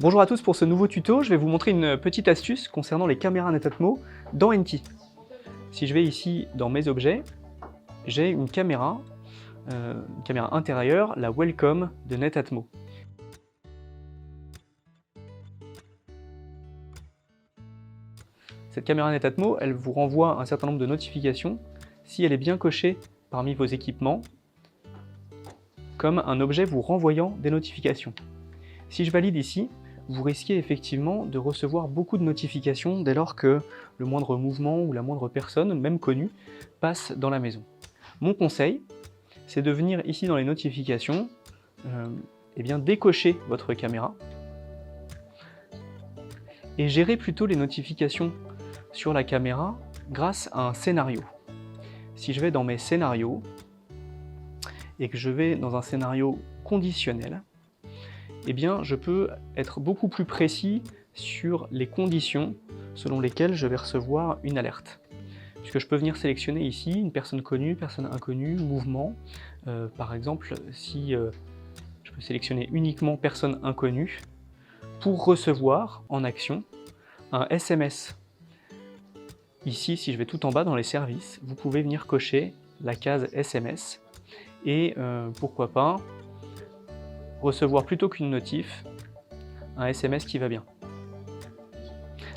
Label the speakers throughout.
Speaker 1: Bonjour à tous, pour ce nouveau tuto, je vais vous montrer une petite astuce concernant les caméras Netatmo dans NT. Si je vais ici dans mes objets, j'ai une caméra intérieure, la Welcome de Netatmo. Cette caméra Netatmo, elle vous renvoie un certain nombre de notifications si elle est bien cochée parmi vos équipements, comme un objet vous renvoyant des notifications. Si je valide ici, vous risquez effectivement de recevoir beaucoup de notifications dès lors que le moindre mouvement ou la moindre personne, même connue, passe dans la maison. Mon conseil, c'est de venir ici dans les notifications, et bien décocher votre caméra et gérer plutôt les notifications sur la caméra grâce à un scénario. Si je vais dans mes scénarios et que je vais dans un scénario conditionnel, eh bien, je peux être beaucoup plus précis sur les conditions selon lesquelles je vais recevoir une alerte. Puisque je peux venir sélectionner ici une personne connue, personne inconnue, mouvement. Par exemple, si je peux sélectionner uniquement personne inconnue pour recevoir en action un SMS. Ici, si je vais tout en bas dans les services, vous pouvez venir cocher la case SMS et pourquoi pas recevoir plutôt qu'une notif, un SMS qui va bien.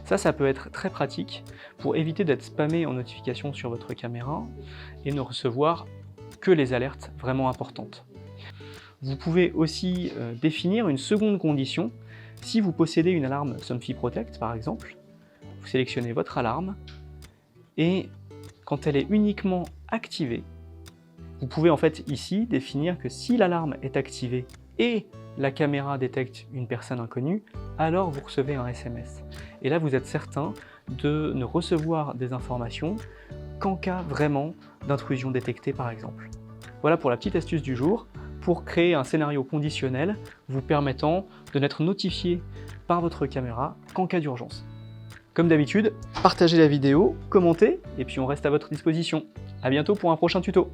Speaker 1: Ça peut être très pratique pour éviter d'être spammé en notification sur votre caméra et ne recevoir que les alertes vraiment importantes. Vous pouvez aussi définir une seconde condition. Si vous possédez une alarme Somfy Protect par exemple, vous sélectionnez votre alarme et quand elle est uniquement activée, vous pouvez en fait ici définir que si l'alarme est activée et la caméra détecte une personne inconnue, alors vous recevez un SMS. Et là, vous êtes certain de ne recevoir des informations qu'en cas vraiment d'intrusion détectée, par exemple. Voilà pour la petite astuce du jour, pour créer un scénario conditionnel vous permettant de n'être notifié par votre caméra qu'en cas d'urgence. Comme d'habitude, partagez la vidéo, commentez, et puis on reste à votre disposition. À bientôt pour un prochain tuto.